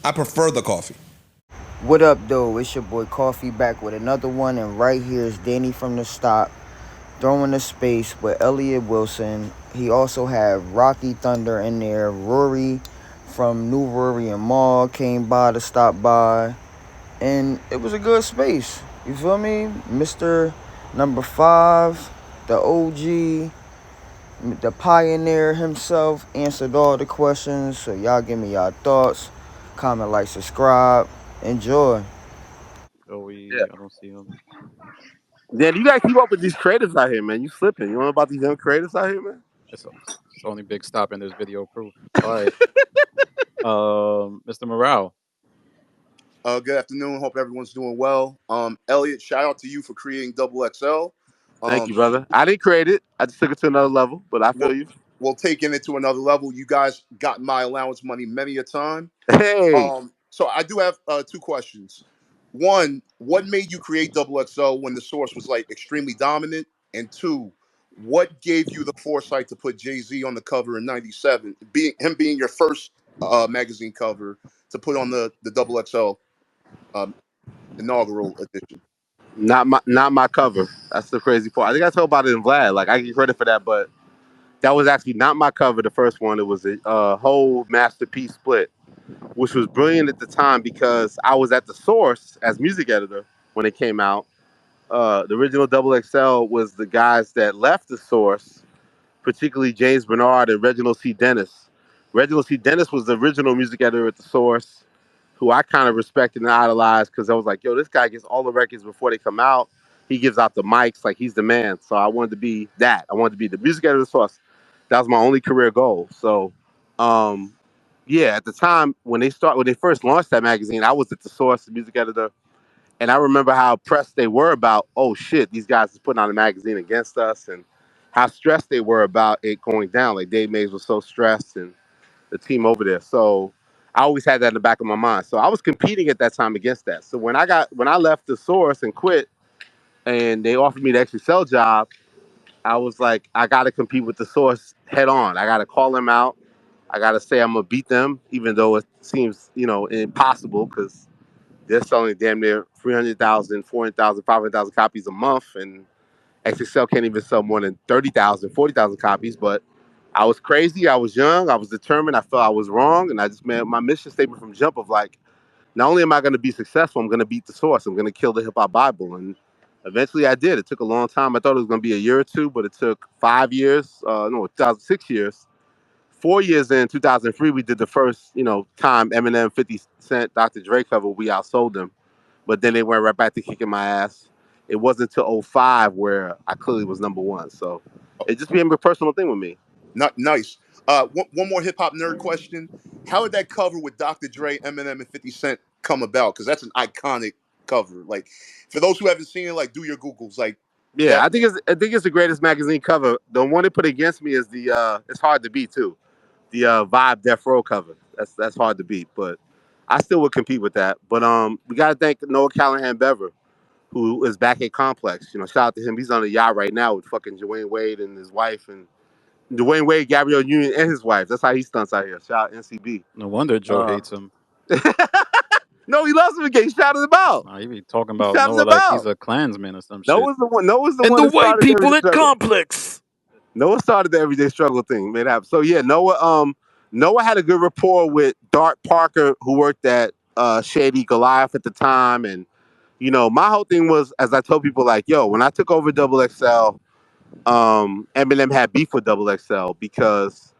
I prefer the coffee. What up, though? It's your boy Coffee back with another one, and right here is Danny from the Stop throwing the space with Elliott Wilson. He also had Rocky Thunder in there. Rory from New Rory and Mall came by to stop by, and it was a good space. You feel me, Mister Number Five, the OG, the pioneer himself, answered all the questions. So y'all give me y'all thoughts. Comment, like, subscribe. Enjoy. Yeah. I don't see him. Dan, you gotta keep up with these creatives out here, man. You slipping. You know about these young creatives out here, man? It's only big stop in this video proof. All right. Mr. Morale. Good afternoon. Hope everyone's doing well. Elliot, shout out to you for creating Double XL. Thank you, Um, brother. I didn't create it. I just took it to another level, but I feel we'll, you. we'll taking it to another level. You guys got my allowance money many a time. Hey, So I do have two questions. One, what made you create Double XL when the source was like extremely dominant? And two, what gave you the foresight to put Jay-Z on the cover in '97, being your first magazine cover to put on the Double XL um, inaugural edition? not my cover. That's the crazy part. I think I told about it in Vlad. Like I get credit for that, but that was actually not my cover. The first one, it was a whole masterpiece split, which was brilliant at the time because I was at the source as music editor when it came out. The original Double XL was the guys that left the source, particularly James Bernard and Reginald C. Dennis. Reginald C. Dennis was the original music editor at the source, who I kind of respected and idolized because I was like, yo, this guy gets all the records before they come out. He gives out the mics, like he's the man. So I wanted to be that. I wanted to be the music editor of the source. That was my only career goal. So, um, yeah, at the time when they first launched that magazine, I was at the source, the music editor, and I remember how pressed they were about, oh shit, these guys is putting out a magazine against us, and how stressed they were about it going down. Like Dave Mays was so stressed, and the team over there. So I always had that in the back of my mind. So I was competing at that time against that. So when I left the source and quit, and they offered me the extra cell job, I was like, I got to compete with the source head on. I got to call them out. I got to say I'm gonna beat them, even though it seems impossible because they're selling damn near 300,000, 400,000, 500,000 copies a month, and XXL can't even sell more than 30,000, 40,000 copies. But I was crazy. I was young. I was determined. I felt I was wrong, and I just made my mission statement from jump of like, not only am I going to be successful, I'm going to beat the source. I'm going to kill the hip hop Bible, and eventually I did. It took a long time. I thought it was going to be a year or two, but it took 5 years. No, 6 years. 4 years in 2003, we did the first, time Eminem, 50 Cent, Dr. Dre cover. We outsold them, but then they went right back to kicking my ass. It wasn't until '05 where I clearly was number one. So it just became a personal thing with me. Not nice. One more hip hop nerd question: how did that cover with Dr. Dre, Eminem, and 50 Cent come about? Because that's an iconic cover. Like, for those who haven't seen it, like, do your googles. Like Yeah, that. I think it's the greatest magazine cover. The one they put against me is the it's hard to beat too. The Vibe Death Row cover. That's hard to beat, but I still would compete with that. But we gotta thank Noah Callahan Bever, who is back at Complex. Shout out to him. He's on a yacht right now with fucking Dwayne Wade and his wife, and Dwayne Wade, Gabrielle Union, and his wife. That's how he stunts out here. Shout out NCB. No wonder Joe Uh, hates him. no, he loves him again. He shouted him out. Nah, he be talking He about shouted Noah him like he's out. a Klansman or some shit. Noah's the one. Noah's the And one the that white started the people everyday at struggle. Complex. Noah started the everyday struggle thing, made it happen. So yeah, Noah had a good rapport with Dart Parker, who worked at Shady Goliath at the time, and my whole thing was, as I told people, like, yo, when I took over Double XL, Eminem had beef with Double XL because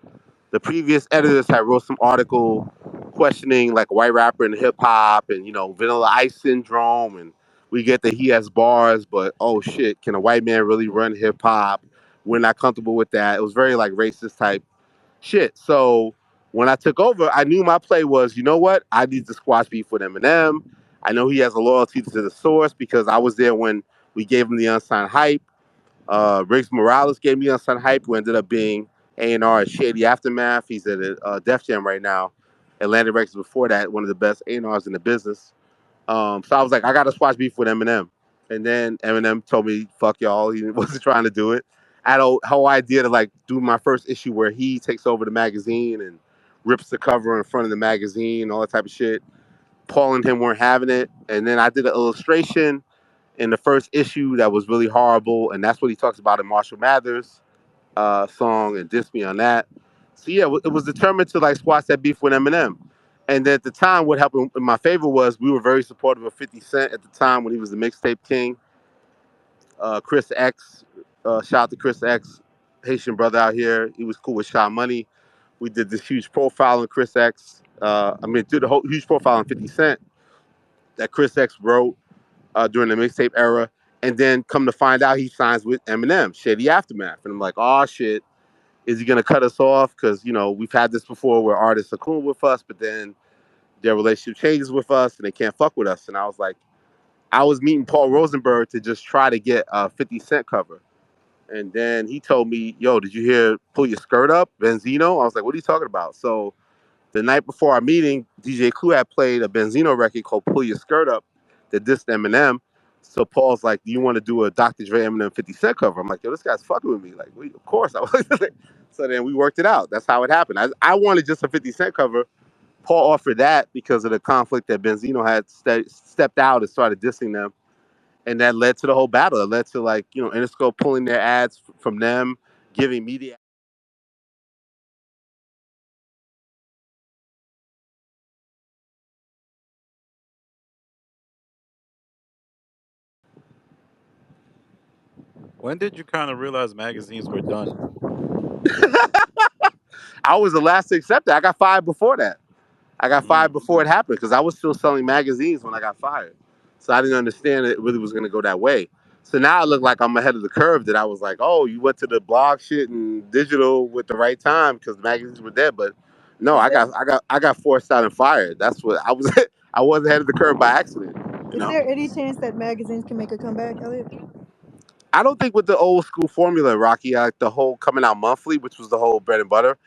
the previous editors had wrote some article questioning like white rapper and hip hop and Vanilla Ice syndrome, and we get that he has bars, but oh shit, can a white man really run hip hop? We're not comfortable with that. It was very like racist type shit. So when I took over, I knew my play was, you know what? I need to squash beef with Eminem. I know he has a loyalty to the source because I was there when we gave him the unsigned hype. Riggs Morales gave me unsigned hype, who ended up being A&R at Shady Aftermath. He's at Def Jam right now. Atlantic Records before that, one of the best A&Rs in the business. So I was like, I got to squash beef with Eminem. And then Eminem told me, fuck y'all. He wasn't trying to do it. I had a whole idea to like do my first issue where he takes over the magazine and rips the cover in front of the magazine, all that type of shit. Paul and him weren't having it, and then I did an illustration in the first issue that was really horrible, and that's what he talks about in Marshall Mathers' song and dissed me on that. So yeah, it was determined to like squash that beef with Eminem. And then at the time, what happened in my favor was we were very supportive of 50 Cent at the time when he was the mixtape king. Chris X, shout out to Chris X, Haitian brother out here. He was cool with Shaw Money. We did this huge profile on Chris X. Did a whole huge profile on 50 Cent that Chris X wrote during the mixtape era. And then come to find out he signs with Eminem, Shady Aftermath. And I'm like, oh shit, is he gonna cut us off? Because we've had this before where artists are cool with us, but then their relationship changes with us and they can't fuck with us. And I was like, I was meeting Paul Rosenberg to just try to get a 50 Cent cover. And then he told me, yo, did you hear Pull Your Skirt Up, Benzino? I was like, what are you talking about? So the night before our meeting, DJ Clue had played a Benzino record called Pull Your Skirt Up that dissed Eminem. So Paul's like, do you want to do a Dr. Dre Eminem 50 Cent cover? I'm like, yo, this guy's fucking with me. Like, of course. I was like, so then we worked it out. That's how it happened. I wanted just a 50 Cent cover. Paul offered that because of the conflict that Benzino had stepped out and started dissing them. And that led to the whole battle. It led to like, Interscope pulling their ads from them, giving media. When did you kind of realize magazines were done? I was the last to accept it. I got fired before that. I got fired Mm. before it happened because I was still selling magazines when I got fired. So I didn't understand it really was going to go that way. So now I look like I'm ahead of the curve. That I was like, oh, you went to the blog shit and digital with the right time because the magazines were dead. But no, Is I got forced out and fired. That's what I was. I was ahead of the curve by accident. You know. there any chance that magazines can make a comeback, Elliot? I don't think with the old school formula, Rocky, like the whole coming out monthly, which was the whole bread and butter.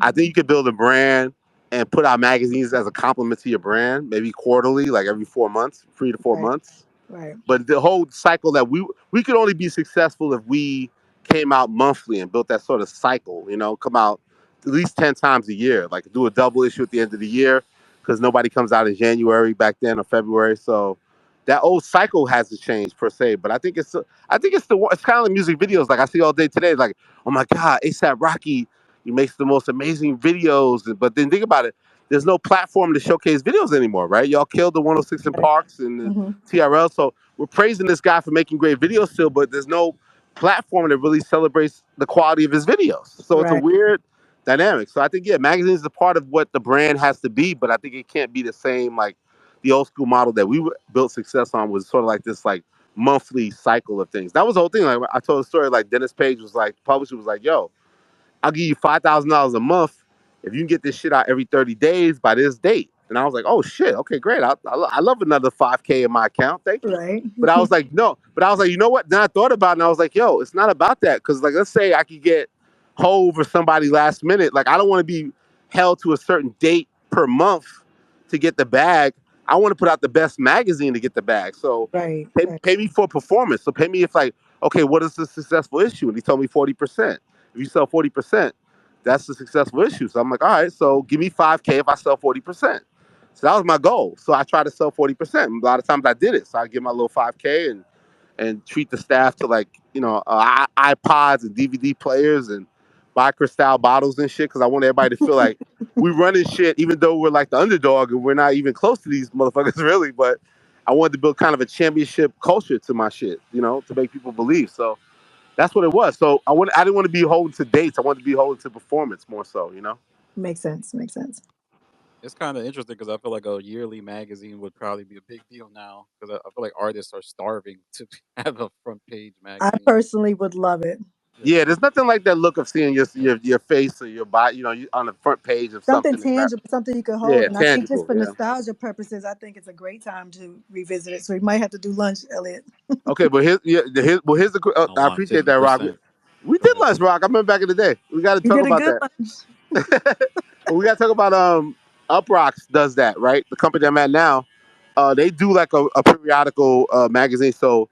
I think Mhm. you could build a brand and put out magazines as a complement to your brand, maybe quarterly, like every 4 months, 3 to 4 Right, months. right, But the whole cycle that we could only be successful if we came out monthly and built that sort of cycle. Come out at least 10 times a year, like do a double issue at the end of the year, because nobody comes out in January back then or February. So that old cycle has to change per se. But I think it's kind of like music videos. Like I see all day today, like, oh my God, ASAP Rocky, he makes the most amazing videos. But then think about it. There's no platform to showcase videos anymore, right? Y'all killed the 106 in right. Parks and the Hmm. TRL. So we're praising this guy for making great videos still, but there's no platform that really celebrates the quality of his videos. So it's a Right. weird dynamic. So I think yeah, magazines is a part of what the brand has to be, but I think it can't be the same like the old school model that we built success on was sort of like this like monthly cycle of things. That was the whole thing. Like I told a story like Dennis Page was like, the publisher was like, yo, I'll give you $5,000 a month if you can get this shit out every 30 days by this date. And I was like, oh shit, okay, great. I love another 5K in my account. Thank you. Right. But I was like, no. But I was like, you know what? Then I thought about it and I was like, yo, it's not about that. Cause like, let's say I could get Hove or somebody last minute. Like, I don't want to be held to a certain date per month to get the bag. I want to put out the best magazine to get the bag. So Right. pay, Right. pay me for performance. So pay me if like, okay, what is a successful issue? And he told me 40%. If you sell 40%, that's a successful issue. So I'm like, all right, so give me 5K if I sell 40%. So that was my goal. So I tried to sell 40%. A lot of times I did it. So I give my little 5K and treat the staff to like, iPods and DVD players and buy Cristal bottles and shit because I want everybody to feel like we running shit, even though we're like the underdog and we're not even close to these motherfuckers really. But I wanted to build kind of a championship culture to my shit, to make people believe. So that's what it was. So I didn't want to be holding to dates. I wanted to be holding to performance more so. Makes sense. Makes sense. It's kind of interesting because I feel like a yearly magazine would probably be a big deal now because I feel like artists are starving to have a front page I magazine. personally would love it. Yeah, Yeah. there's nothing like that look of seeing your face or your body, you on the front page of Something something that grab. tangible, something you could hold. Yeah, And I think just tangible. for Yeah. nostalgia purposes, I think it's a great time to revisit it. So we might have to do lunch, Elliot. Okay, but here's the. I I want appreciate that, Rock. 50%. We Go did ahead. lunch, Rock. I remember back in the day. We got to You talk get a about good that. lunch. But we got to talk about Up Rocks does that, right? The company I'm at now, they do like a periodical magazine. So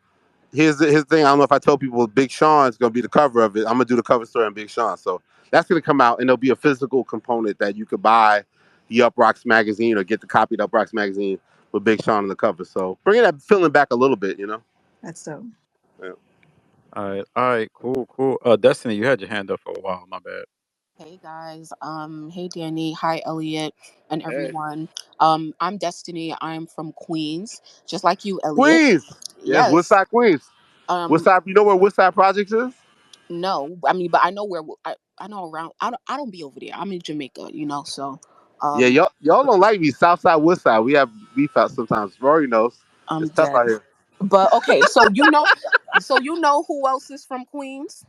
Here's the thing. I don't know if I told people Big Sean's gonna be the cover of it. I'm gonna do the cover story on Big Sean. So that's gonna come out, and there'll be a physical component that you could buy the Up Rocks magazine or get the copy of the Up Rocks magazine with Big Sean on the cover. So bringing that feeling back a little bit, you know. That's so. Yeah. All right, cool, cool. Destiny, you had your hand up for a while. My bad. Hey guys, hey Danny, hi Elliot, and Hey, everyone. I'm Destiny. I'm from Queens, just like you, Elliot. Queens. Yes, Yes. Woodside Queens. Um, Woodside. You know where Woodside Projects is? no, I mean, but I know where I know around. I don't be over there. I'm in Jamaica, So, Yeah, um, y'all don't like me. Southside, Woodside. We have beef out sometimes. Rory knows. I'm It's tough dead. out here. But okay, so you know who else is from Queens?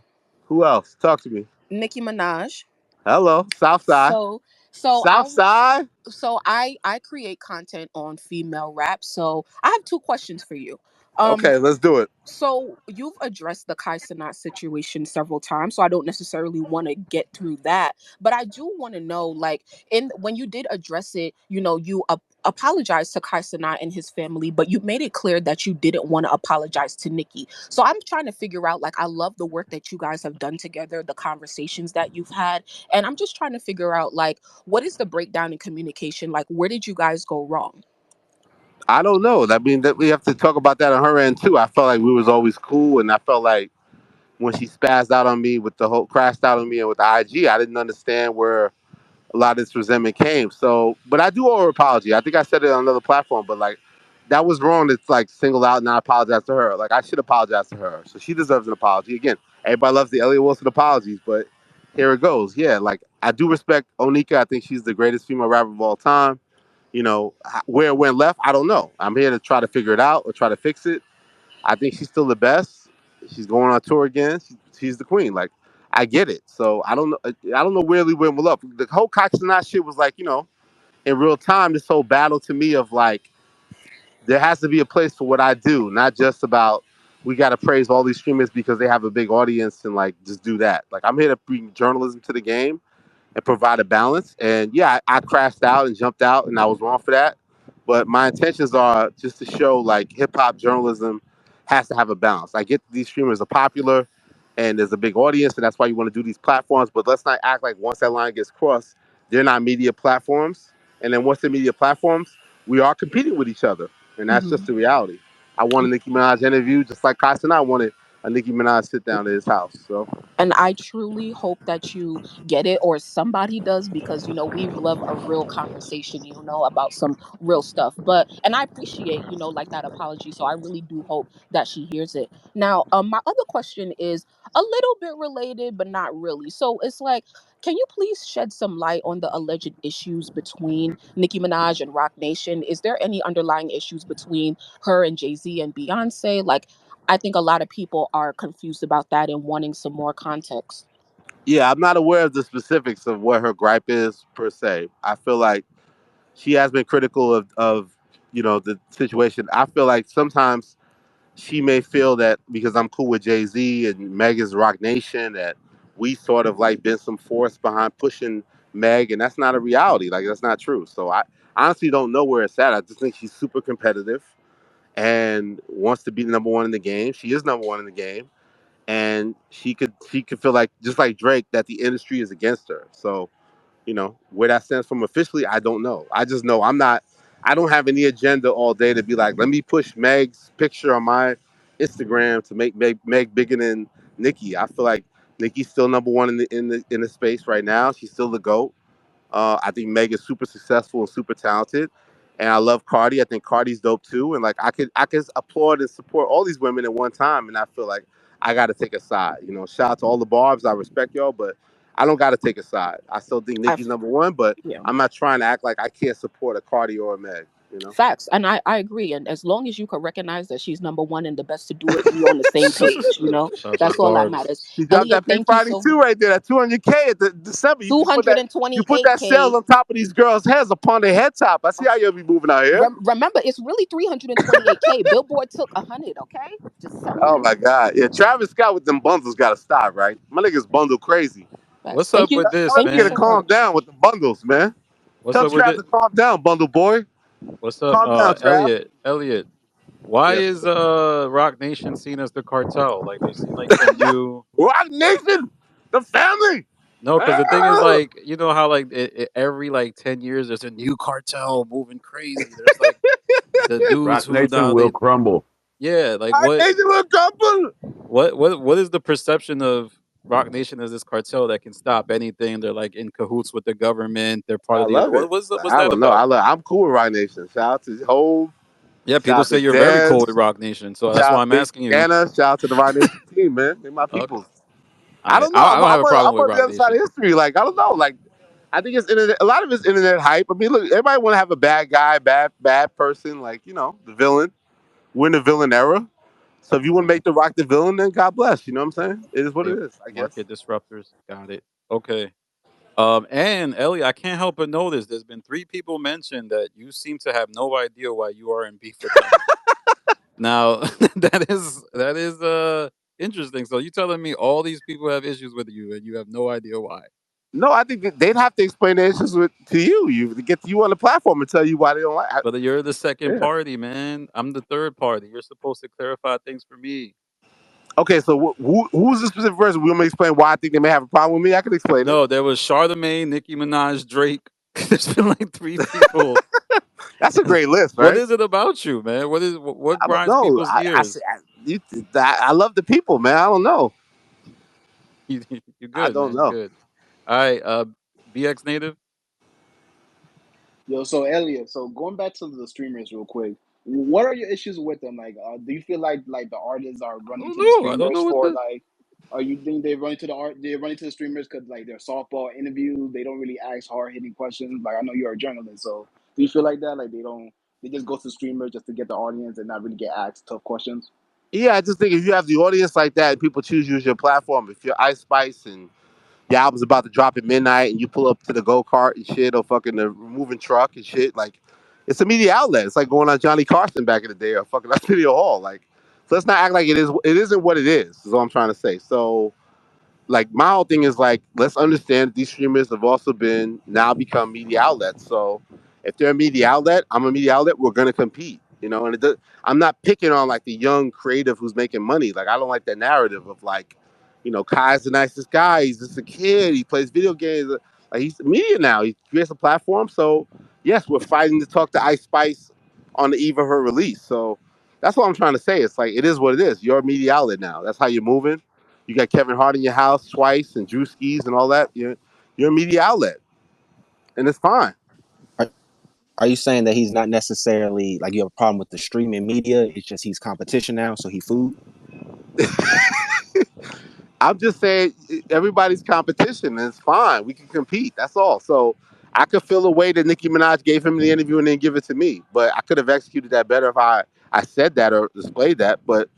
Who else? Talk to me. Nicki Minaj. Hello, Southside. So, so I Southside. so I create content on female rap. So I have two questions for you. Um, Okay, let's do it. so you've addressed the Kai Cenat situation several times, so I don't necessarily want to get through that. But I do want to know, like, in when you did address it, you apologized to Kai Cenat and his family, but you made it clear that you didn't want to apologize to Nikki. So I'm trying to figure out, like, I love the work that you guys have done together, the conversations that you've had, and I'm just trying to figure out, like, what is the breakdown in communication? Like, where did you guys go wrong? I don't know. I mean, that we have to talk about that on her end too. I felt like we was always cool, and I felt like when she spazzed out on me with the whole crashed out on me and with the IG, I didn't understand where a lot of this resentment came. So, but I do owe her an apology. I think I said it on another platform, but like that was wrong to like single out and not apologize to her. Like I should apologize to her. So she deserves an apology. Again, everybody loves the Elliott Wilson apologies, but here it goes. Yeah, like I do respect Onika. I think she's the greatest female rapper of all time. You know, where it went left, I don't know. I'm here to try to figure it out or try to fix it. I think she's still the best. She's going on tour again. She's the queen. Like I get it. So I don't know. I don't know where we went up. The whole Cox and Not shit was like, in real time, this whole battle to me of like there has to be a place for what I do, not just about we got to praise all these streamers because they have a big audience and like just do that. Like I'm here to bring journalism to the game and provide a balance. And yeah, I crashed out and jumped out, and I was wrong for that. But my intentions are just to show like hip hop journalism has to have a balance. I get these streamers are popular, and there's a big audience, and that's why you want to do these platforms. But let's not act like once that line gets crossed, they're not media platforms. And then once they're media platforms, we are competing with each other, and that's just Mhm. the reality. I wanted a Nicki Minaj interview, just like Kai and I wanted a Nicki Minaj sit down at his house. So And I truly hope that you get it, or somebody does, because we love a real conversation, about some real stuff. But and I appreciate, like, that apology. So I really do hope that she hears it. Now, my other question is a little bit related, but not really. So it's like, can you please shed some light on the alleged issues between Nicki Minaj and Rock Nation? Is there any underlying issues between her and Jay-Z and Beyonce? Like, I think a lot of people are confused about that and wanting some more context. yeah, I'm not aware of the specifics of what her gripe is per se. I feel like she has been critical of the situation. I feel like sometimes she may feel that because I'm cool with Jay Z and Meg is Rock Nation that we sort of like been some force behind pushing Meg, and that's not a reality. Like that's not true. So I honestly don't know where it's at. I just think she's super competitive and wants to be number one in the game. She is number one in the game, and she could feel like just like Drake that the industry is against her. So where that stands from officially, I don't know. I just know I don't have any agenda all day to be like, let me push Meg's picture on my Instagram to make Meg bigger than Nikki. I feel like Nikki's still number one in the space right now. She's still the GOAT. I think Meg is super successful and super talented, and I love Cardi. I think Cardi's dope too. And like I could applaud and support all these women at one time, and I feel like I got to take a side. Shout out to all the Barbs. I respect y'all, but I don't got to take a side. I still think I Nicki's number one, but Yeah, I'm not trying to act like I can't support a Cardi or a Meg. You know. facts, and I agree. And as long as you can recognize that she's number one and the best to do it, we on the same page. Shout out to the That's all that Barb's. matters. She dropped Elliot, that Pink thank you Friday so too much. right there. That 200K at the December. You Two can put hundred that. and twenty You put eight that sales k. on top of these girls' heads upon their head top. I see how you'll be moving out here. Remember, it's really 328K. Billboard took 100. Okay, just Oh saying. my God. Yeah, Travis Scott with them bundles got to stop, right? My niggas bundle crazy. Facts. What's Thank up you. with this, Tell Thank you nigga to so man? calm much. down with the bundles, man. What's Tell up with Trav it? to calm down, bundle boy. What's up, Calm down, Trav. Elliot? Elliot. Why Yes. is Rock Nation seen as the cartel? Like they've seen like some new. Rock Nation, the family. No, because the thing is, Ah! like, you know how like every like 10 years there's a new cartel moving crazy. There's like the dudes Rock who Nation now will they, crumble. yeah, like Rock Nation will couple. what is the perception of Rock Nation as this cartel that can stop anything? They're like in cahoots with the government. They're part I of the. love it. What's I that don't know. about? I'm cool with Rock Nation. Shout out to Hove. Yeah, Shout people out to say you're very Dez. cool with Rock Nation, so Shout that's why out I'm to Big asking you. Anna. Shout out to the Rock Nation team, man. They my Okay, peoples. I I don't know. I don't have a I'm problem with on the Rock other side of Nation. history. Like I don't know. Like I think it's internet. A lot of it's internet hype. I mean, look, everybody want to have a bad guy, bad person. Like the villain. We're in the villain era. So if you want to make the Rock the villain, then God bless. You know what I'm saying? It is what Hey, it is. I guess. market disruptors, got it. Okay. And Ellie, I can't help but notice there's been three people mentioned that you seem to have no idea why you are in beef with them. Now, that is interesting. So you telling me all these people have issues with you and you have no idea why? No, I think that they'd have to explain the issues to you. You to get you on the platform and tell you why they don't like. But you're the second Yeah. party, man. I'm the third party. You're supposed to clarify things for me. Okay, so who's the specific person? We want me to explain why I think they may have a problem with me. I can explain it. No, there was Charlemagne, Nicki Minaj, Drake. There's been like three people. That's a great list, What right? is it about you, man? What I don't grinds know. people's gears? I love the people, man. I don't know. You're I good, don't man. You're know. good. All right, BX native. Yo, so Elliot, so going back to the streamers real quick, what are your issues with them? Like, do you feel like the artists are I running don't to the know. I don't streamers know what for the. like, or you think they running to the art? They're running to the streamers because like they're softball interviews. They don't really ask hard hitting questions. Like I know you're a journalist, so do you feel like that? Like they just go to streamers just to get the audience and not really get asked tough questions. Yeah, I just think if you have the audience like that and people choose you as your platform, if you're Ice Spice and your album's about to drop at midnight and you pull up to the go kart and shit or fucking the moving truck and shit, like it's a media outlet. It's like going on Johnny Carson back in the day or fucking Studio Hall. Like, so let's not act like it is. It isn't what it is all I'm trying to say. So like my whole thing is like let's understand these streamers have also been now become media outlets. So if they're a media outlet, I'm a media outlet. We're gonna compete, And I'm not picking on like the young creative who's making money. Like I don't like that narrative of like, Kai's the nicest guy. He's just a kid. He plays video games. Like he's media now. He creates a platform. So yes, we're fighting to talk to Ice Spice on the eve of her release. So that's what I'm trying to say. It's like it is what it is. You're a media outlet now. That's how you're moving. You got Kevin Hart in your house twice and Drew Skis and all that. You're a media outlet, and it's fine. Are, are you saying that he's not necessarily like you have a problem with the streaming media? It's just he's competition now, so he food. I'm just saying everybody's competition, and it's fine. We can compete. That's all. So I could feel the way that Nicki Minaj gave him the interview and then give it to me, but I could have executed that better if I said that or displayed that. But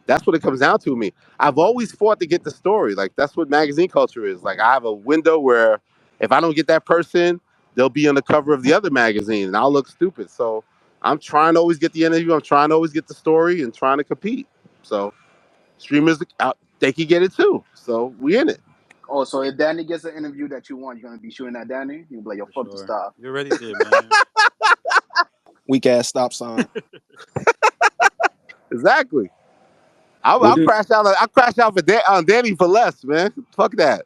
that's what it comes down to me. I've always fought to get the story. Like that's what magazine culture is. Like I have a window where if I don't get that person, they'll be on the cover of the other magazine, and I'll look stupid. So I'm trying to always get the interview. I'm trying to always get the story and trying to compete. So streamers out, they can get it too. So we in it. Oh, so if Danny gets an interview that you want, you're gonna be shooting at Danny. You'll be like, yo, For fuck the sure. stop. You already did, man. Weak ass stop sign. Exactly. I'll, What I'll did crash out. I'll crash out for on Danny for less, man. Fuck that.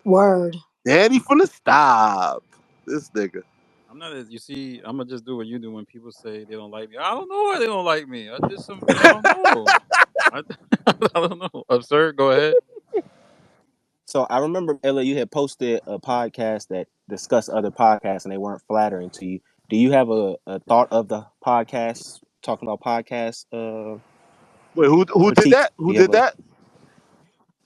Word. Danny from the stop. This nigga. I'm not as you see. I'm gonna just do what you do when people say they don't like me. I don't know why they don't like me. I did some. I don't know. I, I don't know. Absurd. Go ahead. So I remember Ella, you had posted a podcast that discussed other podcasts and they weren't flattering to you. Do you have a thought of the podcast talking about podcasts Wait, who did critique? that? Do Who you have did a that?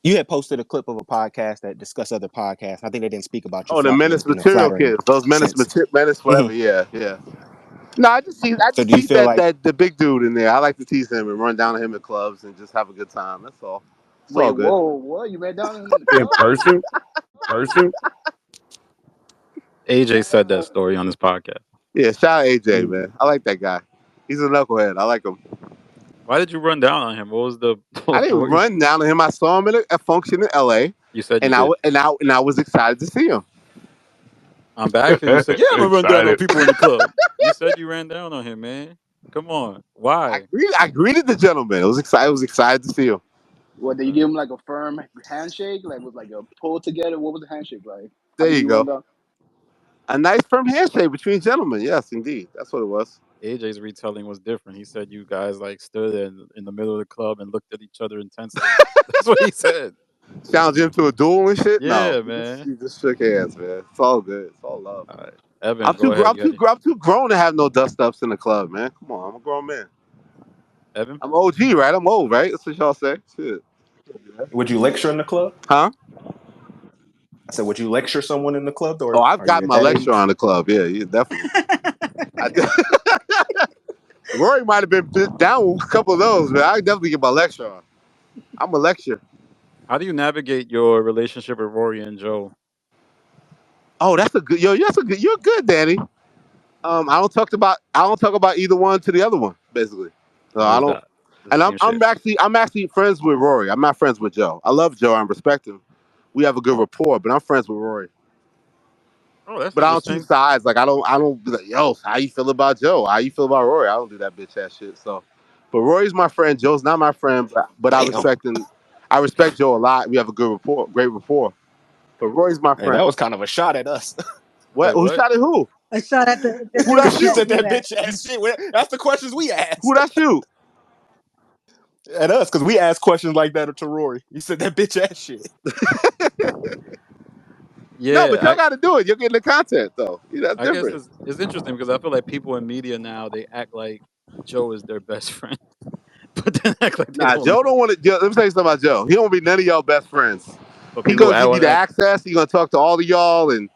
you had posted a clip of a podcast that discussed other podcasts. I think they didn't speak about you Oh, the Menace in a Material flattering Kids. Those sense. Menace, Hmm. whatever. Yeah, yeah. No, I So just do you tease feel like that the big dude in there. I like to tease him and run down to him at clubs and just have a good time. That's all. It's Wait, all good. whoa, what? You ran down on him in the in club? person? Person? AJ said that story on his podcast. Yeah, shout out AJ, mm, man. I like that guy. He's a knucklehead. I like him. Why did you run down on him? What was the? I didn't What you, run down to him. I saw him at a function in LA, you said you and did. I was excited to see him. On back, you said, "Yeah, I'm gonna run down on Excited. people in the club." You said you ran down on him, man. Come on. I Why? I greeted the gentleman. I was excited to see him. What did you give him like a firm handshake? Like was like a pull together? What was the handshake like? How There did you you go. end up? A nice firm handshake between gentlemen. Yes, indeed. That's what it was. AJ's retelling was different. He said you guys like stood in the middle of the club and looked at each other intensely. That's what he said. Challenged him to a duel and shit. No, Yeah, man. we just shook hands, man. It's all good. It's all love. All right, Evan, go ahead. You had it. I'm too grown to have no dust ups in the club, man. Come on, I'm a grown man. Evan. I'm OG, right? I'm old, right? That's what y'all say. Shit. Would you lecture in the club? Huh? I said, would you lecture someone in the club, Oh, or I've are you got at my that lecture age? on the club. Yeah, yeah, definitely. I, Rory might have been down with a couple of those, but I definitely get my lecture on. I'm a lecture. How do you navigate your relationship with Rory and Joe? Oh, that's a good. Yo, that's a good. You're good, Danny. I don't talk about either one to the other one, basically. So How I is don't. that? The And same shit. I'm actually friends with Rory. I'm not friends with Joe. I love Joe. I respect him. We have a good rapport, but I'm friends with Rory. Oh, that's But I don't choose interesting. sides. Like I don't be like, yo, how you feel about Joe? How you feel about Rory? I don't do that bitch ass shit. So, but Rory's my friend. Joe's not my friend, but Damn. I respect Joe a lot. We have a good rapport, great rapport. But Rory's my Hey, friend. that was kind of a shot at us. What? Wait, Who what? shot at who? A shot at the Who dude that Because you you shoot? just said beat that at. bitch ass shit. That's the questions we Who asked. that shoot? At us, because we asked questions like that to Rory. You said that bitch ass shit. No, but y'all Yeah, got to do it. You're getting the content though. That's I guess different. it's interesting because I feel like people in media now they act like Joe is their best friend, but then act like they Nah, don't Joe like. don't want to. Let me tell you something about Joe. He don't be none of y'all best friends. But He people gonna I give you want the to act. access. He gonna talk to all of y'all and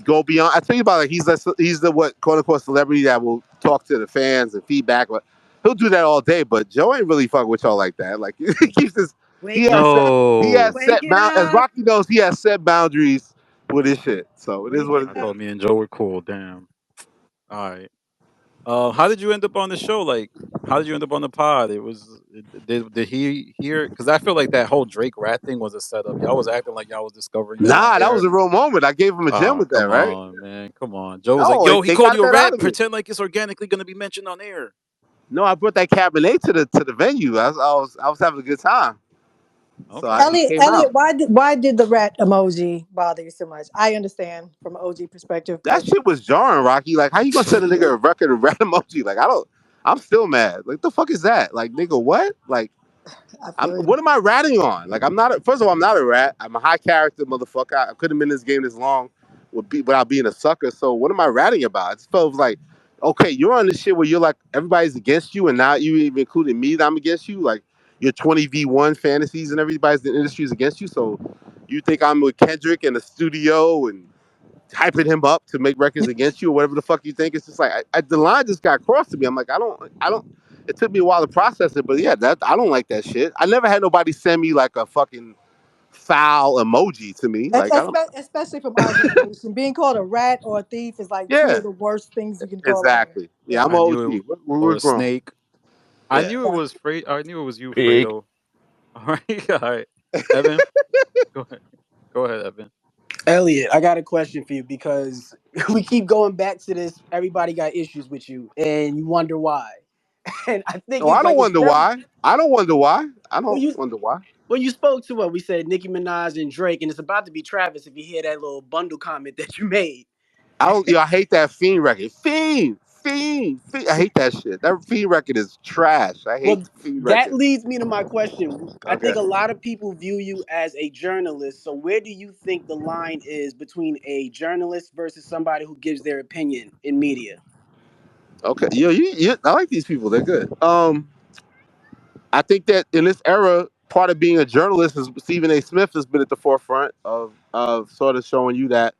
go beyond. I tell you about it. He's the what quote unquote celebrity that will talk to the fans and feedback. But he'll do that all day. But Joe ain't really fucking with y'all like that. Like he keeps his. He Wake it has set. up. He has No, Wake set it bound. As up. Rocky knows, he has set boundaries with his shit. So it is Wake what it it I is. up. thought me and Joe were cool. Damn. All right. How did you end up on the show? Like, how did you end up on the pod? It was did he hear? Because I feel like that whole Drake rat thing was a setup. Y'all was acting like y'all was discovering that on Nah, that air. was a real moment. I gave him a gem Oh, with that, come right? on, man. Come on. Joe was like, No, yo, he they called got you a that out rat. of me. Pretend like it's organically going to be mentioned on air. No, I brought that Cabernet to the venue. I was having a good time. So Okay. it Elliot, came Elliot, out. why did the rat emoji bother you so much? I understand from an OG perspective, That but shit was jarring, Rocky. Like, how you gonna send a nigga a record of red emoji? Like, I don't. I'm still mad. Like, the fuck is that? Like, nigga, what? Like, I feel you. what am I ratting on? Like, I'm not. First of all, I'm not a rat. I'm a high character motherfucker. I couldn't have been in this game this long without being a sucker. So, what am I ratting about? It felt like, okay, you're on this shit where you're like everybody's against you, and now you even including me that I'm against you. Like, your 20v1 fantasies and everybody's in the industry is against you. So, you think I'm with Kendrick in the studio and hyping him up to make records against you or whatever the fuck you think. It's just like the line just got crossed to me. I'm like, I don't. It took me a while to process it, but yeah, that I don't like that shit. I never had nobody send me like a fucking foul emoji to me. Like I don't. Especially from our generation. Being called a rat or a thief is like two Yeah, of the worst things you can call a man. exactly. Yeah, Yeah. I'm an I knew OG. it, We're or a grown. snake. I Yeah. knew it Yeah. was I knew it was you, Big. Fredo. All right. All right. Evan, go ahead. Go ahead, Evan. Elliot, I got a question for you because we keep going back to this. Everybody got issues with you, and you wonder why. And I think No, I it's don't like it's wonder very why. I don't wonder why. I when don't you wonder why. when you spoke to what we said, Nicki Minaj and Drake, and it's about to be Travis. If you hear that little bundle comment that you made, I don't. I hate that Fiend record. Fiend. I hate that shit. That Fiend record is trash. I hate well, the Fiend that record. leads me to my question. I Okay. think a lot of people view you as a journalist. So where do you think the line is between a journalist versus somebody who gives their opinion in media? Okay. I like these people. They're good. I think that in this era, part of being a journalist is Stephen A. Smith has been at the forefront of sort of showing you that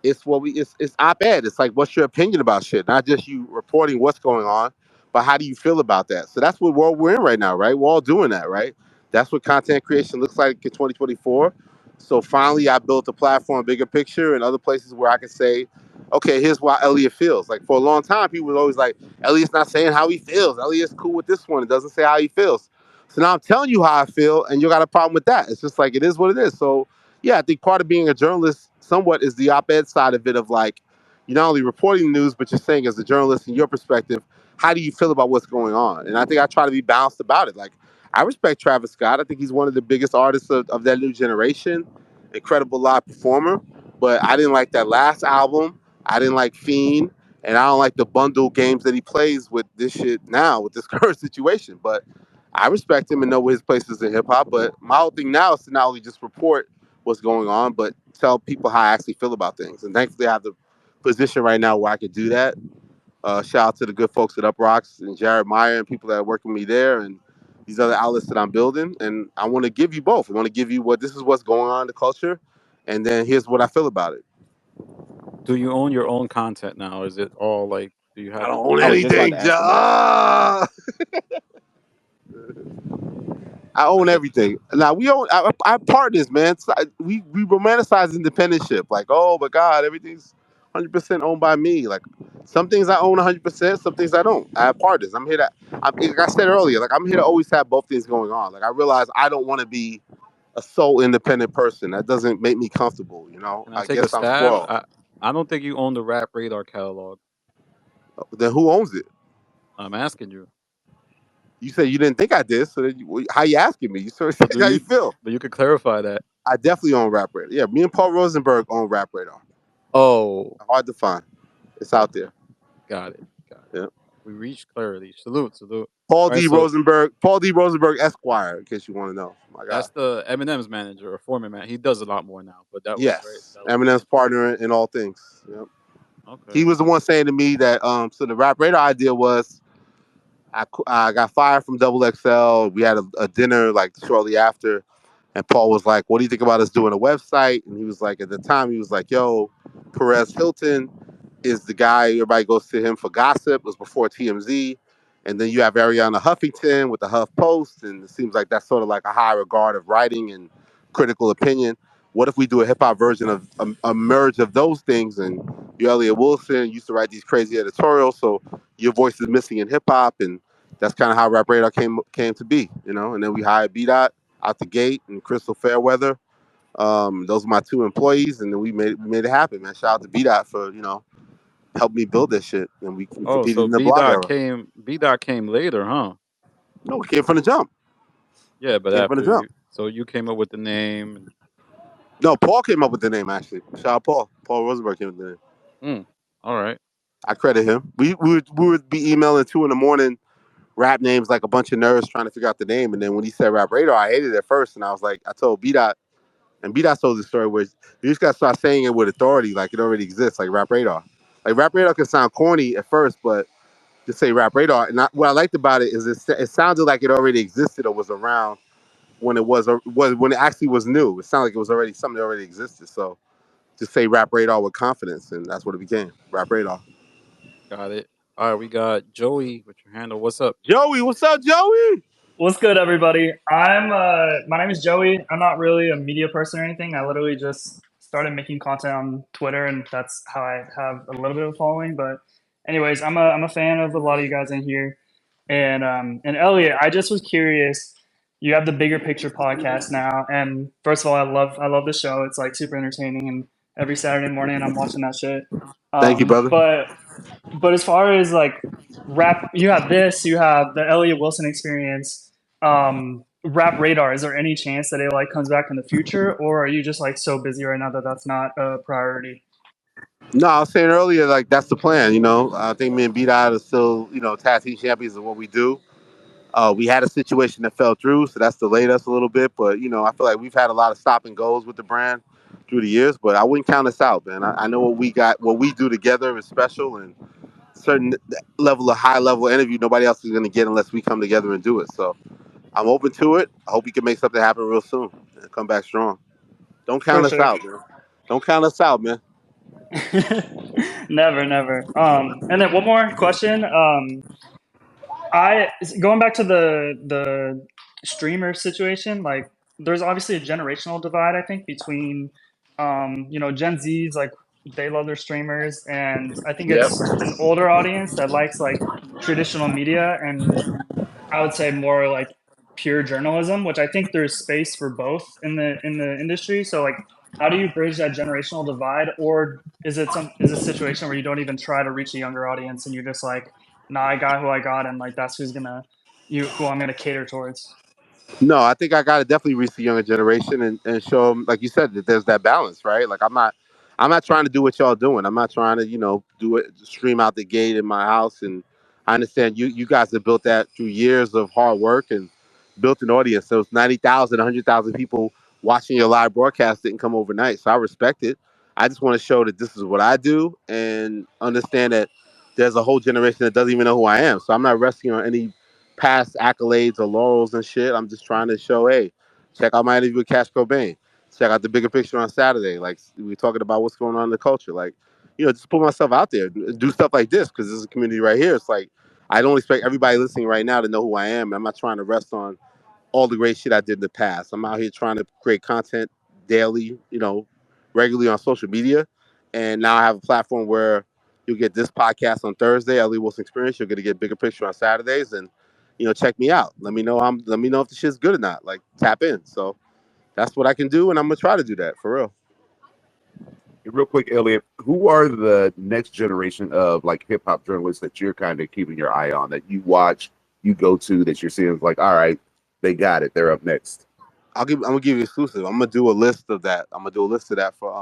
it's op-ed. It's like what's your opinion about shit, not just you reporting what's going on, but how do you feel about that? So that's what world we're in right now, right? We're all doing that, right? That's what content creation looks like in 2024. So finally, I built a platform, bigger picture, and other places where I can say, okay, here's why Elliot feels. Like for a long time, people was always like, Elliot's not saying how he feels. Elliot's cool with this one. It doesn't say how he feels. So now I'm telling you how I feel, and you got a problem with that. It's just like it is what it is. So yeah, I think part of being a journalist somewhat is the op-ed side of it of like you're not only reporting the news, but you're saying as a journalist in your perspective, how do you feel about what's going on? And I think I try to be balanced about it. Like, I respect Travis Scott. I think he's one of the biggest artists of that new generation. Incredible live performer. But I didn't like that last album. I didn't like Fiend. And I don't like the bundle games that he plays with this shit now, with this current situation. But I respect him and know where his place is in hip hop. But my whole thing now is to not only just report what's going on, but tell people how I actually feel about things. And thankfully, I have the position right now where I could do that. Shout out to the good folks at Up Rocks and Jared Meyer and people that are working with me there and these other outlets that I'm building. And I want to give you both. I want to give you what this is what's going on in the culture, and then here's what I feel about it. Do you own your own content now? Is it all like? Do you I have? don't own I was just about anything, to ask him that. Joe. I own everything. Now we own our partners, man. We romanticize independentship, like, oh my God, everything's 100% owned by me. Like, some things I own 100%, some things I don't. I have partners. I'm here to, like I said earlier, like I'm here to always have both things going on. Like I realize I don't want to be a sole independent person. That doesn't make me comfortable. You know, Can I I take a guess I'm stab? spoiled. I don't think you own the Rap Radar catalog. Then who owns it? I'm asking you. You said you didn't think I did, so then how you asking me? You sort of But do how you you? feel. But you could clarify that. I definitely own Rap Radar. Yeah, me and Paul Rosenberg own Rap Radar. Oh, Hard to find. It's out okay. there. Got it. Got it. Yeah. We reached clarity. Salute, salute. Paul All right, D. so Rosenberg, Paul D. Rosenberg Esquire, in case you want to know. My guy. that's the Eminem's manager or former man. He does a lot more now, but that was right. Yes. That was Eminem's partner in all things. Yep. okay. He was the one saying to me that so the Rap Radar idea was I got fired from Double XL. We had a dinner like shortly after, and Paul was like, "What do you think about us doing a website?" And he was like, at the time, he was like, "Yo, Perez Hilton is the guy. Everybody goes to him for gossip." It was before TMZ, and then you have Ariana Huffington with the Huff Post, and it seems like that's sort of like a high regard of writing and critical opinion. What if we do a hip hop version of a merge of those things? And you, Elliott Wilson, used to write these crazy editorials, so your voice is missing in hip hop, and that's kind of how Rap Radar came to be, you know. And then we hired B Dot out the gate and Crystal Fairweather. Those are my two employees, and then we made it happen, man. Shout out to B Dot for helped me build this shit, and we Oh, competed so in the blog era. B dot came later, huh? No, it came from the jump. Yeah, but Came from the after jump. you, so you came up with the name. And, No, Paul came up with the name actually. Shout out Paul. Paul Rosenberg came up with the name. all right, I credit him. We would be emailing 2 a.m. rap names like a bunch of nerds trying to figure out the name, and then when he said Rap Radar, I hated it at first, and I was like, I told B Dot. And B Dot told the story where you just gotta start saying it with authority, like it already exists, like Rap Radar. Like Rap Radar can sound corny at first, but just say Rap Radar. And what I liked about it is it sounded like it already existed or was around when it was when it actually was new. It sounded like it was already something that already existed. So just say Rap Radar with confidence, and that's what it became, Rap Radar. got it. All right, we got Joey with your handle. What's up? Joey, what's up, Joey? What's good, everybody? My name is Joey. I'm not really a media person or anything. I literally just started making content on Twitter, and that's how I have a little bit of a following. But, anyways, I'm a fan of a lot of you guys in here, and Elliot, I just was curious. You have the Bigger Picture podcast now, and first of all, I love the show. It's like super entertaining, and every Saturday morning I'm watching that shit. Thank you, brother. But as far as like rap, you have this, you have the Elliott Wilson experience, Rap Radar. Is there any chance that it like comes back in the future, or are you just like so busy right now that that's not a priority? No, I was saying earlier, like that's the plan. I think me and B Dot are still, tag team champions of what we do. We had a situation that fell through, so that's delayed us a little bit. But I feel like we've had a lot of stop and goes with the brand through the years. But I wouldn't count us out, man. I know what we do together is special, and certain level of high level interview nobody else is going to get unless we come together and do it. So I'm open to it. I hope we can make something happen real soon and come back strong. Don't For count us sure. out, man. Don't count us out, man. Never, never. And then one more question. I going back to the streamer situation, like there's obviously a generational divide, I think, between Gen Z's like they love their streamers, and I think Yep. it's an older audience that likes like traditional media, and I would say more like pure journalism, which I think there's space for both in the industry. So like how do you bridge that generational divide, or is it a situation where you don't even try to reach a younger audience and you're just like nah, I got who I got, and like that's who I'm gonna cater towards. No, I think I got to definitely reach the younger generation and show them, like you said, that there's that balance, right? Like I'm not trying to do what y'all doing. I'm not trying to, do it, stream out the gate in my house. And I understand you guys have built that through years of hard work and built an audience. So it's 90,000, 100,000 people watching your live broadcast didn't come overnight. So I respect it. I just want to show that this is what I do and understand that there's a whole generation that doesn't even know who I am. So I'm not resting on any past accolades or laurels and shit. I'm just trying to show, hey, check out my interview with Cash Cobain. Check out the bigger picture on Saturday. Like we're talking about what's going on in the culture. Like, just put myself out there, do stuff like this because this is a community right here. It's like I don't expect everybody listening right now to know who I am. I'm not trying to rest on all the great shit I did in the past. I'm out here trying to create content daily, regularly on social media. And now I have a platform where you'll get this podcast on Thursday, Elliott Wilson Experience. You're gonna get bigger picture on Saturdays, and check me out. Let me know if the shit's good or not. Like tap in. So that's what I can do, and I'm gonna try to do that for real. Real quick, Elliot, who are the next generation of like hip hop journalists that you're kind of keeping your eye on, that you watch, you go to, that you're seeing like, all right, they got it, they're up next? I'm gonna give you exclusive. I'm gonna do a list of that. I'm gonna do a list of that for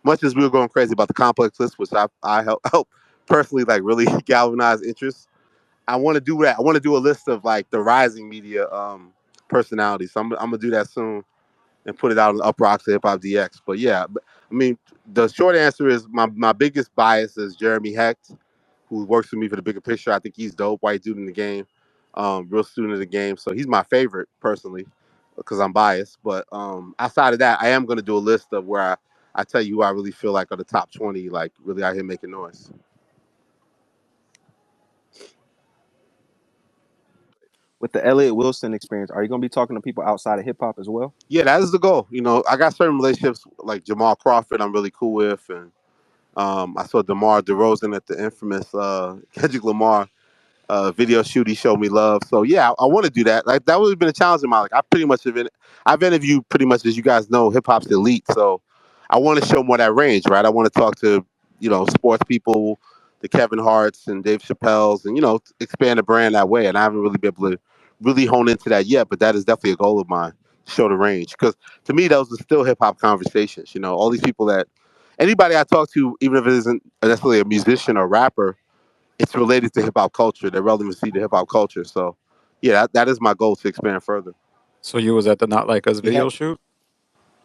much as we were going crazy about the complex list, which I help personally like really galvanize interest. I want to do that. I want to do a list of like the rising media personalities. So I'm gonna do that soon and put it out on the Up Rocks Hip Hop DX. But yeah, I mean, the short answer is my biggest bias is Jeremy Hecht, who works with me for the bigger picture. I think he's dope, white dude in the game, real student of the game. So he's my favorite personally because I'm biased. But outside of that, I am gonna do a list of where I tell you who I really feel like are the top 20, like really out here making noise. With the Elliott Wilson experience, are you going to be talking to people outside of hip hop as well? Yeah, that is the goal. I got certain relationships like Jamal Crawford. I'm really cool with, and I saw DeMar DeRozan at the infamous Kendrick Lamar video shoot. He showed me love. So yeah, I want to do that. Like that would have been a challenge in my life. I've interviewed pretty much, as you guys know, hip hop's elite. So I want to show more that range, right? I want to talk to sports people, the Kevin Harts and Dave Chappelle's, and expand the brand that way. And I haven't really been able to really hone into that yet, but that is definitely a goal of mine. Show the range because to me those are still hip hop conversations. All these people that anybody I talk to, even if it isn't necessarily a musician or rapper, it's related to hip hop culture, the relevancy to hip hop culture. So, yeah, that is my goal to expand further. So you was at the Not Like Us You have video shoot?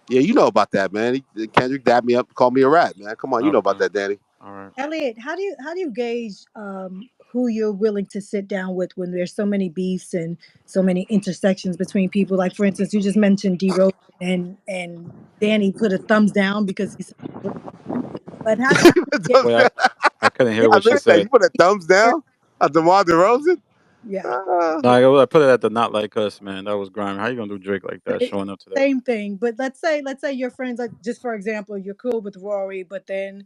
Yeah, you know about that, man. Kendrick dabbed me up, called me a rat, man. Come on, you know about Okay. that, Danny. All right. Elliot, how do you gauge who you're willing to sit down with when there's so many beefs and so many intersections between people? Like for instance, you just mentioned D Rose and Danny put a thumbs down because he's. But how do you get? Wait, I couldn't hear Yeah, I what she missed that. said. You put a thumbs down at DeMar DeRozan? yeah. Uh, No, I put it at the Not Like Us, man. That was grimy. How you gonna do Drake like that, showing up to that? Same thing. But let's say your friends, like just for example, you're cool with Rory, but then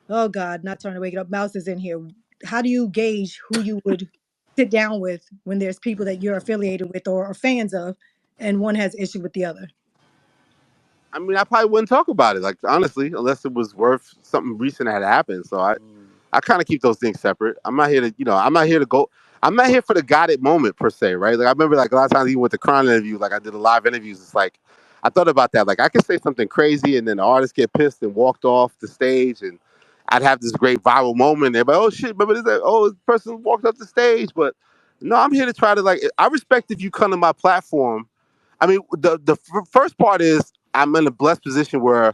oh God, not trying to wake it up. Mouse is in here. How do you gauge who you would sit down with when there's people that you're affiliated with or are fans of, and one has issue with the other? I mean, I probably wouldn't talk about it, like honestly, unless it was worth something recent that had happened. So Mm. I kind of keep those things separate. I'm not here to, I'm not here to go. I'm not here for the got it moment per se, right? Like I remember, like a lot of times, even with the Crown interview, like I did a live interviews. It's like I thought about that. Like I could say something crazy, and then the artist get pissed and walked off the stage, and I'd have this great viral moment. Everybody, oh shit, remember this? Like, oh, this person walked off the stage, but no, I'm here to try to like. I respect if you come to my platform. I mean, the first part is I'm in a blessed position where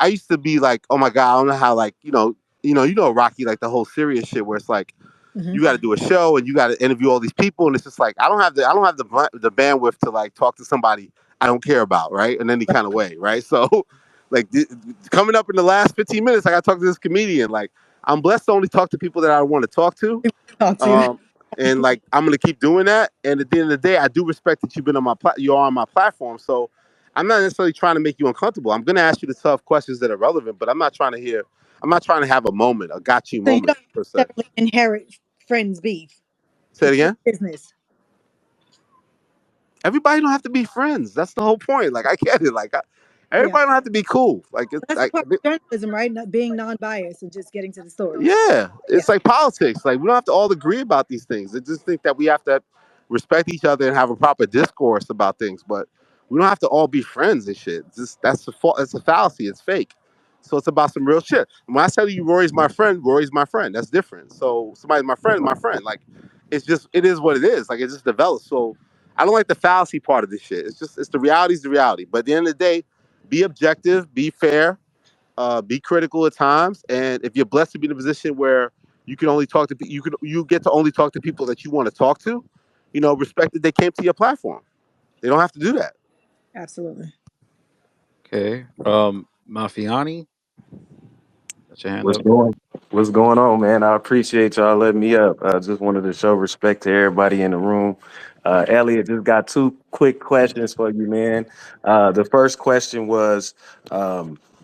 I used to be like, oh my god, I don't know how like Rocky, like the whole serious shit where it's like Hmm. you got to do a show and you got to interview all these people and it's just like I don't have the bandwidth to like talk to somebody I don't care about, right, in any kind of way, right? So like coming up in the last 15 minutes, I got to talk to this comedian. Like I'm blessed to only talk to people that I want to talk to. Talk to you. um, and like I'm gonna keep doing that. And at the end of the day, I do respect that you've been on you are on my platform. So I'm not necessarily trying to make you uncomfortable. I'm gonna ask you the tough questions that are relevant, but I'm not trying to hear. I'm not trying to have a moment, a got you So you moment don't per se. necessarily inherit friends beef. Say it It's your again. business. Everybody don't have to be friends. That's the whole point. Like I get it. Like Yeah. Everybody don't have to be cool. Like it's That's the like part of journalism, right? Not being non-biased and just getting to the story. yeah, Yeah, it's like politics. Like we don't have to all agree about these things. I just think that we have to respect each other and have a proper discourse about things. But we don't have to all be friends and shit. It's just that's a fallacy. It's fake. So it's about some real shit. When I tell you Rory's my friend, Rory's my friend. That's different. So somebody's my friend, my friend. Like it's just it is what it is. Like it just develops. So I don't like the fallacy part of this shit. It's the reality's the reality. But at the end of the day, be objective, be fair, be critical at times, and if you're blessed to be in a position where you can only talk to you get to only talk to people that you want to talk to, respect that they came to your platform. They don't have to do that. absolutely. Okay. Mafiani, got your hand What's up. going What's going on, man? I appreciate y'all letting me up. I just wanted to show respect to everybody in the room. Elliot, just got two quick questions for you, man. The first question was,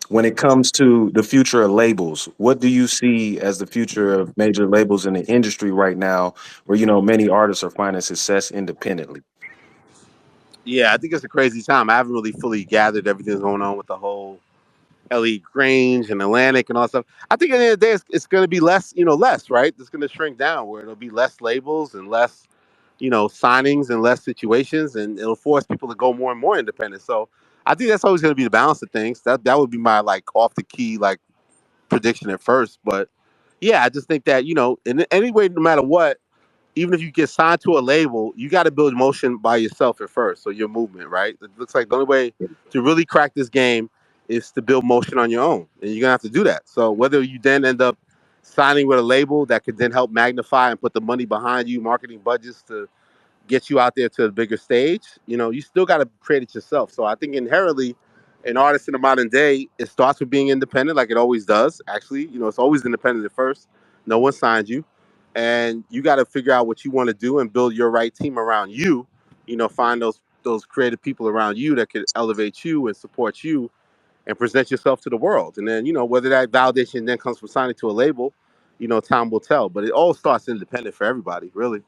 when it comes to the future of labels, what do you see as the future of major labels in the industry right now, where many artists are finding success independently? Yeah, I think it's a crazy time. I haven't really fully gathered everything that's going on with the whole Ellie Grange and Atlantic and all that stuff. I think at the end of the day, it's going to be less, less, right? It's going to shrink down where it'll be less labels and less, signings and less situations, and it'll force people to go more and more independent. So I think that's always going to be the balance of things. That would be my like off the key like prediction at first, but yeah, I just think that in any way, no matter what, even if you get signed to a label, you got to build motion by yourself at first. So your movement, right? It looks like the only way to really crack this game is to build motion on your own, and you're gonna have to do that. So whether you then end up signing with a label that could then help magnify and put the money behind you, marketing budgets to get you out there to a bigger stage, you still got to create it yourself. So I think inherently, an artist in the modern day, it starts with being independent, like it always does. Actually, it's always independent at first. No one signs you, and you got to figure out what you want to do and build your right team around you. Find those creative people around you that could elevate you and support you and present yourself to the world. And then whether that validation then comes from signing to a label, time will tell. But it all starts independent for everybody, really.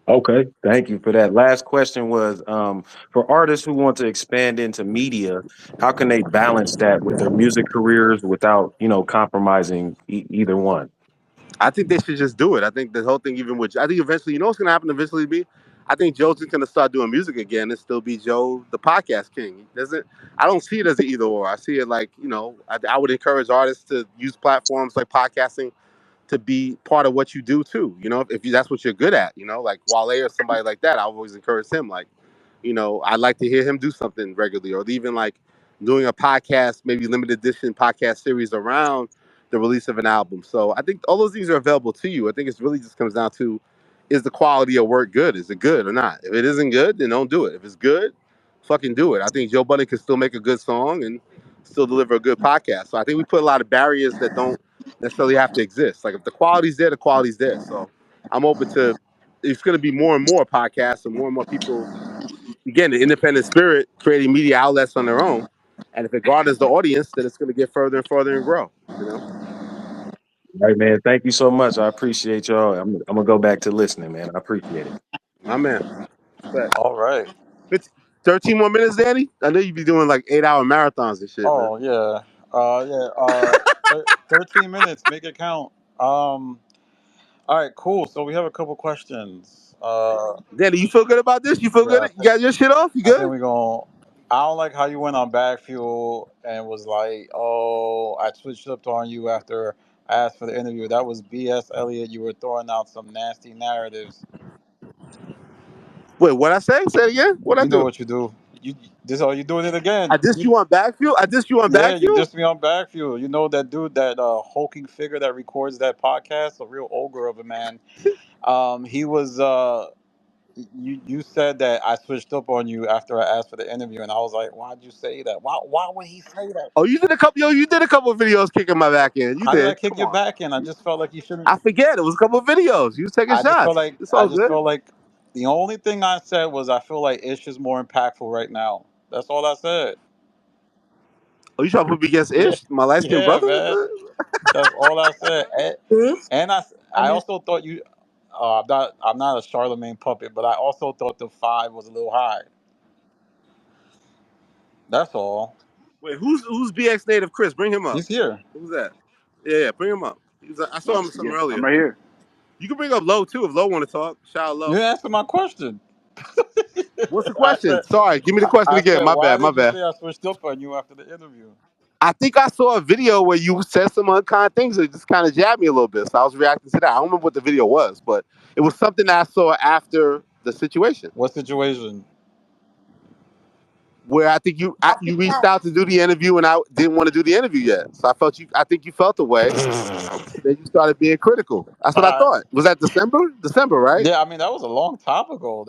Okay, thank you for that. Last question was, for artists who want to expand into media, how can they balance that with their music careers without, compromising either one? I think they should just do it. I think the whole thing, even with, I think eventually, what's going to happen eventually be, I think Joe's just going to start doing music again and still be Joe, the podcast king. He doesn't, I don't see it as an either or. I see it like, I would encourage artists to use platforms like podcasting to be part of what you do too. If that's what you're good at, like Wale or somebody like that, I always encourage him. Like, I'd like to hear him do something regularly, or even like doing a podcast, maybe limited edition podcast series around the release of an album. So I think all those things are available to you. I think it's really just comes down to, is the quality of work good? Is it good or not? If it isn't good, then don't do it. If it's good, fucking do it. I think Joe Budden can still make a good song and still deliver a good podcast. So I think we put a lot of barriers that don't necessarily have to exist. Like if the quality's there, the quality's there. So I'm open to, it's going to be more and more podcasts and more people, again, the independent spirit creating media outlets on their own. And if it garners the audience, then it's going to get further and further and grow. All right, man. Thank you so much. I appreciate y'all. I'm gonna go back to listening, man. I appreciate it. My man. Respect. All right. 13 more minutes, Danny? I know you be doing like 8-hour marathons and shit, man. Oh yeah. Yeah. 13 minutes. Make it count. All right. Cool. So we have a couple questions. Danny, you feel good about this? You feel Yeah. good? You got your shit off? You I think good? we're going. I don't like how you went on back fuel and was like, "Oh, I switched up on you after I asked for the interview." That was BS, Elliot. You were throwing out some nasty narratives. Wait, what I say? Say it again? What I You know do? what you do. You this are you doing it I again? dissed you on backfield? I dissed you on Yeah, you backfield? dissed me on back fuel. You know that dude, that hulking figure that records that podcast, a real ogre of a man. He was. You said that I switched up on you after I asked for the interview, and I was like, "Why'd you say that? Why would he say that?" Oh, you did a couple of videos kicking my back end. You How did I did. kick Come your on. back in? I just felt like you shouldn't. I forget. It was a couple of videos. You was taking shots. It's I all just good. felt like the only thing I said was I feel like Ish is more impactful right now. That's all I said. Oh, you trying to put me against Yeah, Ish, my light skinned yeah, brother? man. That's all I said. Bruce, And I I missed. also thought you. I'm not a Charlemagne puppet, but I also thought the 5 was a little high. That's all. Wait, who's BX native Chris? Bring him up. He's here. Who's that? Yeah, bring him up. I saw him some Yeah, earlier. I'm right here. You can bring up Low too if Low want to talk. Shout out You Low. didn't answer my question. What's the I question? said, Sorry, give me the question I again. said, My why bad. My did you bad. say I switched up on you after the interview? I think I saw a video where you said some unkind things that just kind of jabbed me a little bit. So I was reacting to that. I don't remember what the video was, but it was something that I saw after the situation What situation? where I think you reached out to do the interview and I didn't want to do the interview yet. So I think you felt the way. Then you started being critical. That's what I Uh, thought. Was that December? December, right? yeah, I mean that was a long time ago.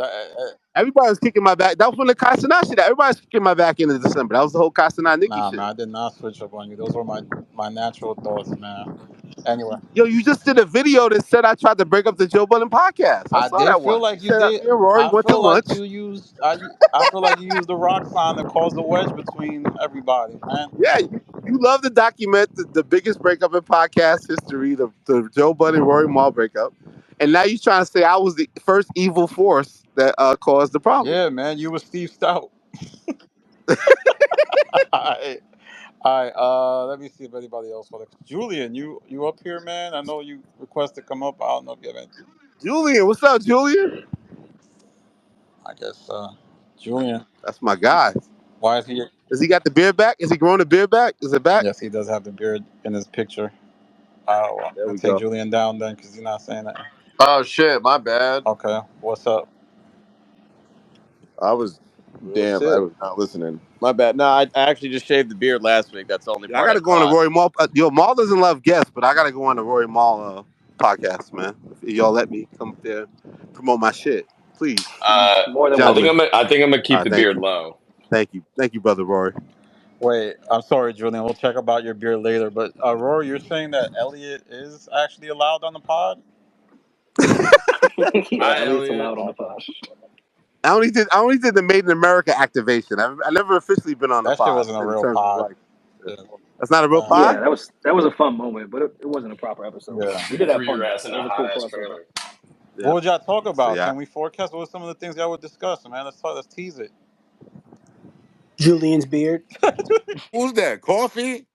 Everybody was kicking my back. That was when the Castanet shit. Everybody was kicking my back in December. That was the whole Castanet Nikki Nah, man, shit. I did not switch up on you. Those were my natural thoughts, man. Anyway, Yo, you just did a video that said I tried to break up the Joe Budden podcast. I I saw did that feel one. You like you said did. me and Rory I went to feel like lunch. I feel like you used the rock sign to cause the wedge between everybody, man. Yeah, you love to document the biggest breakup in podcast history, the Joe Budden Rory Maul breakup, and now you're trying to say I was the first evil force that caused the problem. Yeah, man, you were Steve Stout. Alright, alright. Let me see if anybody else want to. Julian, you up here, man? I know you requested to come up. I don't know if you have anything. Julian, what's up, Julian? I guess Julian. That's my guy. Why is he? Has he got the beard back? Is he growing the beard back? Is it back? Yes, he does have the beard in his picture. There I'll we take go. Julian down then because you're not saying that. Oh shit, my bad. Okay, what's up? I was Real damn. I shit. was not listening. My bad. No, I actually just shaved the beard last week. That's the only Yeah, I part got I to go on the caught. Rory Maul. Yo, Maul doesn't love guests, but I got to go on the Rory Maul podcast, man. If y'all let me come up there, promote my shit, please, More than I think gentlemen. welcome. I'm gonna All keep right, the thank beard you, low. thank you, brother Rory. Wait, I'm sorry, Julian. We'll check about your beard later. But Rory, you're saying that Elliot is actually allowed on the pod? Yeah, Bye, Elliot's Elliot. allowed on the pod. I only did the Made in America activation. I never officially been on the That shit pod wasn't a in real terms of pod. like. Yeah. That's not a real Uh, pod. Yeah, that was a fun moment, but it wasn't a proper episode. yeah. We You did have threw your fun though. ass in That a was a hot cool ass crossover. trailer. Yeah. What would y'all talk So about? yeah. Can we forecast what are some of the things y'all would discuss, man? Let's talk. Let's tease it. Julian's beard. Who's that? Coffee?